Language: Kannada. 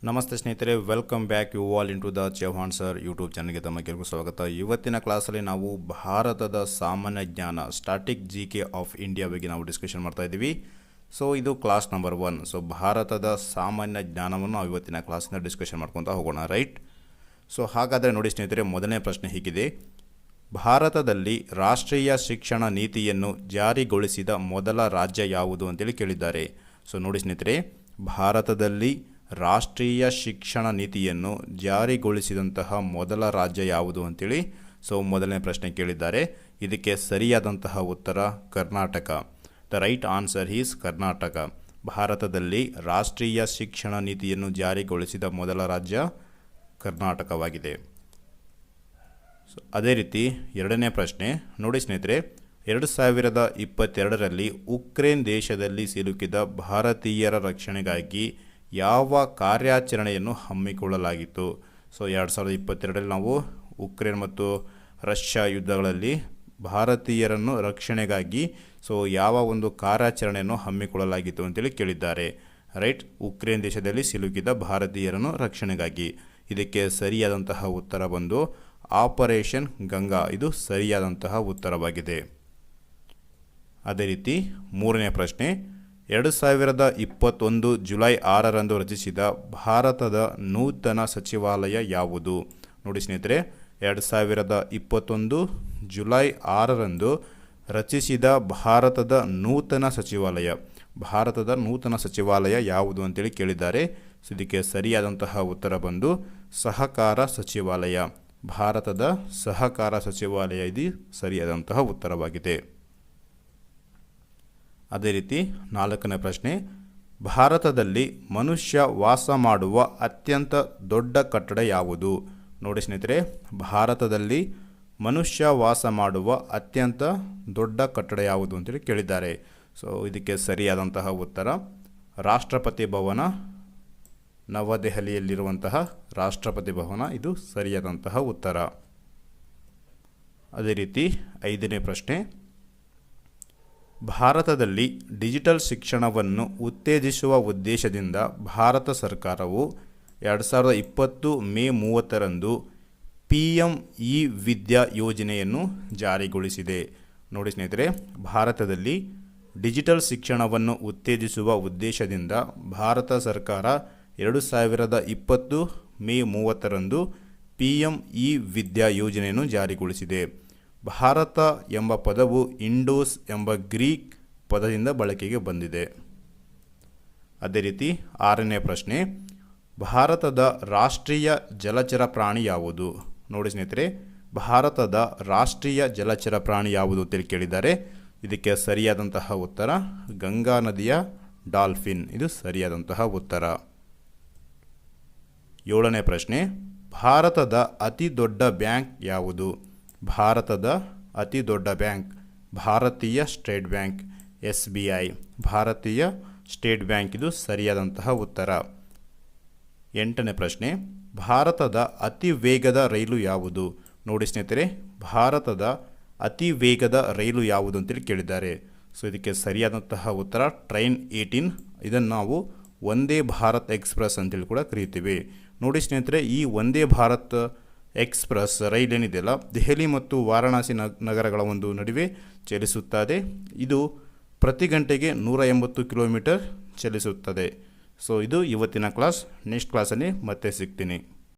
ನಮಸ್ತೆ ಸ್ನೇಹಿತರೆ, welcome back you all into the Chauhan sir YouTube ಚಾನಲ್ಗೆ ತಮಗೆಲ್ಲರಿಗೂ ಸ್ವಾಗತ. ಇವತ್ತಿನ ಕ್ಲಾಸಲ್ಲಿ ನಾವು ಭಾರತದ ಸಾಮಾನ್ಯ ಜ್ಞಾನ ಸ್ಟಾಟಿಕ್ ಜಿಕೆ ಆಫ್ ಇಂಡಿಯಾ ಬಗ್ಗೆ ನಾವು ಡಿಸ್ಕಷನ್ ಮಾಡ್ತಾ ಇದ್ದೀವಿ. ಸೊ ಇದು ಕ್ಲಾಸ್ ನಂಬರ್ 1. ಸೊ ಭಾರತದ ಸಾಮಾನ್ಯ ಜ್ಞಾನವನ್ನು ನಾವು ಇವತ್ತಿನ ಕ್ಲಾಸಿನ ಡಿಸ್ಕಷನ್ ಮಾಡ್ಕೊತಾ ಹೋಗೋಣ, ರೈಟ್? ಸೊ ಹಾಗಾದರೆ ನೋಡಿ ಸ್ನೇಹಿತರೆ, ಮೊದಲನೇ ಪ್ರಶ್ನೆ ಹೀಗಿದೆ: ಭಾರತದಲ್ಲಿ ರಾಷ್ಟ್ರೀಯ ಶಿಕ್ಷಣ ನೀತಿಯನ್ನು ಜಾರಿಗೊಳಿಸಿದ ಮೊದಲ ರಾಜ್ಯ ಯಾವುದು ಅಂತೇಳಿ ಕೇಳಿದ್ದಾರೆ. ಸೊ ನೋಡಿ ಸ್ನೇಹಿತರೆ, ಭಾರತದಲ್ಲಿ ರಾಷ್ಟ್ರೀಯ ಶಿಕ್ಷಣ ನೀತಿಯನ್ನು ಜಾರಿಗೊಳಿಸಿದಂತಹ ಮೊದಲ ರಾಜ್ಯ ಯಾವುದು ಅಂತೇಳಿ ಮೊದಲನೇ ಪ್ರಶ್ನೆ ಕೇಳಿದ್ದಾರೆ. ಇದಕ್ಕೆ ಸರಿಯಾದಂತಹ ಉತ್ತರ Karnataka. The right answer is Karnataka. ಭಾರತದಲ್ಲಿ ರಾಷ್ಟ್ರೀಯ ಶಿಕ್ಷಣ ನೀತಿಯನ್ನು ಜಾರಿಗೊಳಿಸಿದ ಮೊದಲ ರಾಜ್ಯ ಕರ್ನಾಟಕವಾಗಿದೆ. ಅದೇ ರೀತಿ ಎರಡನೇ ಪ್ರಶ್ನೆ ನೋಡಿ ಸ್ನೇಹಿತರೆ, 2022ರಲ್ಲಿ ಉಕ್ರೇನ್ ದೇಶದಲ್ಲಿ ಸಿಲುಕಿದ ಭಾರತೀಯರ ರಕ್ಷಣೆಗಾಗಿ ಯಾವ ಕಾರ್ಯಾಚರಣೆಯನ್ನು ಹಮ್ಮಿಕೊಳ್ಳಲಾಗಿತ್ತು? ಸೊ 2022ರಲ್ಲಿ ನಾವು ಉಕ್ರೇನ್ ಮತ್ತು ರಷ್ಯಾ ಯುದ್ಧಗಳಲ್ಲಿ ಭಾರತೀಯರನ್ನು ರಕ್ಷಣೆಗಾಗಿ ಯಾವ ಒಂದು ಕಾರ್ಯಾಚರಣೆಯನ್ನು ಹಮ್ಮಿಕೊಳ್ಳಲಾಗಿತ್ತು ಅಂತೇಳಿ ಕೇಳಿದ್ದಾರೆ, ರೈಟ್? ಉಕ್ರೇನ್ ದೇಶದಲ್ಲಿ ಸಿಲುಕಿದ ಭಾರತೀಯರನ್ನು ರಕ್ಷಣೆಗಾಗಿ. ಇದಕ್ಕೆ ಸರಿಯಾದಂತಹ ಉತ್ತರ ಬಂದು ಆಪರೇಷನ್ ಗಂಗಾ. ಇದು ಸರಿಯಾದಂತಹ ಉತ್ತರವಾಗಿದೆ. ಅದೇ ರೀತಿ ಮೂರನೇ ಪ್ರಶ್ನೆ, 2021 ಜುಲೈ 6ರಂದು ರಚಿಸಿದ ಭಾರತದ ನೂತನ ಸಚಿವಾಲಯ ಯಾವುದು? ನೋಡಿ ಸ್ನೇಹಿತರೆ, 2021 ಜುಲೈ 6ರಂದು ರಚಿಸಿದ ಭಾರತದ ನೂತನ ಸಚಿವಾಲಯ ಯಾವುದು ಅಂತೇಳಿ ಕೇಳಿದ್ದಾರೆ. ಇದಕ್ಕೆ ಸರಿಯಾದಂತಹ ಉತ್ತರ ಬಂದು ಸಹಕಾರ ಸಚಿವಾಲಯ. ಭಾರತದ ಸಹಕಾರ ಸಚಿವಾಲಯ ಇದು ಸರಿಯಾದಂತಹ ಉತ್ತರವಾಗಿದೆ. ಅದೇ ರೀತಿ ನಾಲ್ಕನೇ ಪ್ರಶ್ನೆ, ಭಾರತದಲ್ಲಿ ಮನುಷ್ಯ ವಾಸ ಮಾಡುವ ಅತ್ಯಂತ ದೊಡ್ಡ ಕಟ್ಟಡ ಯಾವುದು? ನೋಡಿ ಸ್ನೇಹಿತರೆ, ಭಾರತದಲ್ಲಿ ಮನುಷ್ಯ ವಾಸ ಮಾಡುವ ಅತ್ಯಂತ ದೊಡ್ಡ ಕಟ್ಟಡ ಯಾವುದು ಅಂತೇಳಿ ಕೇಳಿದ್ದಾರೆ. ಸೊ ಇದಕ್ಕೆ ಸರಿಯಾದಂತಹ ಉತ್ತರ ರಾಷ್ಟ್ರಪತಿ ಭವನ, ನವದೆಹಲಿಯಲ್ಲಿರುವಂತಹ ರಾಷ್ಟ್ರಪತಿ ಭವನ. ಇದು ಸರಿಯಾದಂತಹ ಉತ್ತರ. ಅದೇ ರೀತಿ ಐದನೇ ಪ್ರಶ್ನೆ, ಭಾರತದಲ್ಲಿ ಡಿಜಿಟಲ್ ಶಿಕ್ಷಣವನ್ನು ಉತ್ತೇಜಿಸುವ ಉದ್ದೇಶದಿಂದ ಭಾರತ ಸರ್ಕಾರವು 2020 ಮೇ 30ರಂದು PM-eವಿದ್ಯಾ ಯೋಜನೆಯನ್ನು ಜಾರಿಗೊಳಿಸಿದೆ. ನೋಡಿ ಸ್ನೇಹಿತರೆ, ಭಾರತದಲ್ಲಿ ಡಿಜಿಟಲ್ ಶಿಕ್ಷಣವನ್ನು ಉತ್ತೇಜಿಸುವ ಉದ್ದೇಶದಿಂದ ಭಾರತ ಸರ್ಕಾರ 2020 ಮೇ 30ರಂದು PM-eವಿದ್ಯಾ ಯೋಜನೆಯನ್ನು ಜಾರಿಗೊಳಿಸಿದೆ. ಭಾರತ ಎಂಬ ಪದವು ಇಂಡೋಸ್ ಎಂಬ ಗ್ರೀಕ್ ಪದದಿಂದ ಬಳಕೆಗೆ ಬಂದಿದೆ. ಅದೇ ರೀತಿ ಆರನೇ ಪ್ರಶ್ನೆ, ಭಾರತದ ರಾಷ್ಟ್ರೀಯ ಜಲಚರ ಪ್ರಾಣಿ ಯಾವುದು? ನೋಡಿ ಸ್ನೇಹಿತರೆ, ಭಾರತದ ರಾಷ್ಟ್ರೀಯ ಜಲಚರ ಪ್ರಾಣಿ ಯಾವುದು ಅಂತೇಳಿ ಕೇಳಿದ್ದಾರೆ. ಇದಕ್ಕೆ ಸರಿಯಾದಂತಹ ಉತ್ತರ ಗಂಗಾ ನದಿಯ ಡಾಲ್ಫಿನ್. ಇದು ಸರಿಯಾದಂತಹ ಉತ್ತರ. ಏಳನೇ ಪ್ರಶ್ನೆ, ಭಾರತದ ಅತಿ ದೊಡ್ಡ ಬ್ಯಾಂಕ್ ಯಾವುದು? ಭಾರತದ ಅತಿ ದೊಡ್ಡ ಬ್ಯಾಂಕ್ ಭಾರತೀಯ ಸ್ಟೇಟ್ ಬ್ಯಾಂಕ್, SBI. ಭಾರತೀಯ ಸ್ಟೇಟ್ ಬ್ಯಾಂಕ್ ಇದು ಸರಿಯಾದಂತಹ ಉತ್ತರ. ಎಂಟನೇ ಪ್ರಶ್ನೆ, ಭಾರತದ ಅತಿ ವೇಗದ ರೈಲು ಯಾವುದು? ನೋಡಿ ಸ್ನೇಹಿತರೆ, ಭಾರತದ ಅತಿ ವೇಗದ ರೈಲು ಯಾವುದು ಅಂತೇಳಿ ಕೇಳಿದ್ದಾರೆ. ಸೊ ಇದಕ್ಕೆ ಸರಿಯಾದಂತಹ ಉತ್ತರ ಟ್ರೈನ್ 18. ಇದನ್ನು ನಾವು ವಂದೇ ಭಾರತ್ ಎಕ್ಸ್ಪ್ರೆಸ್ ಅಂತೇಳಿ ಕೂಡ ಕರೀತೀವಿ. ನೋಡಿ ಸ್ನೇಹಿತರೆ, ಈ ವಂದೇ ಭಾರತ್ ಎಕ್ಸ್ಪ್ರೆಸ್ ರೈಲ್ ಏನಿದೆಯಲ್ಲ, ದೆಹಲಿ ಮತ್ತು ವಾರಣಾಸಿ ನಗರಗಳ ಒಂದು ನಡುವೆ ಚಲಿಸುತ್ತದೆ. ಇದು ಪ್ರತಿ ಗಂಟೆಗೆ 180 ಕಿಲೋಮೀಟರ್ ಚಲಿಸುತ್ತದೆ. ಸೊ ಇದು ಇವತ್ತಿನ ಕ್ಲಾಸ್. ನೆಕ್ಸ್ಟ್ ಕ್ಲಾಸಲ್ಲಿ ಮತ್ತೆ ಸಿಗ್ತೀನಿ.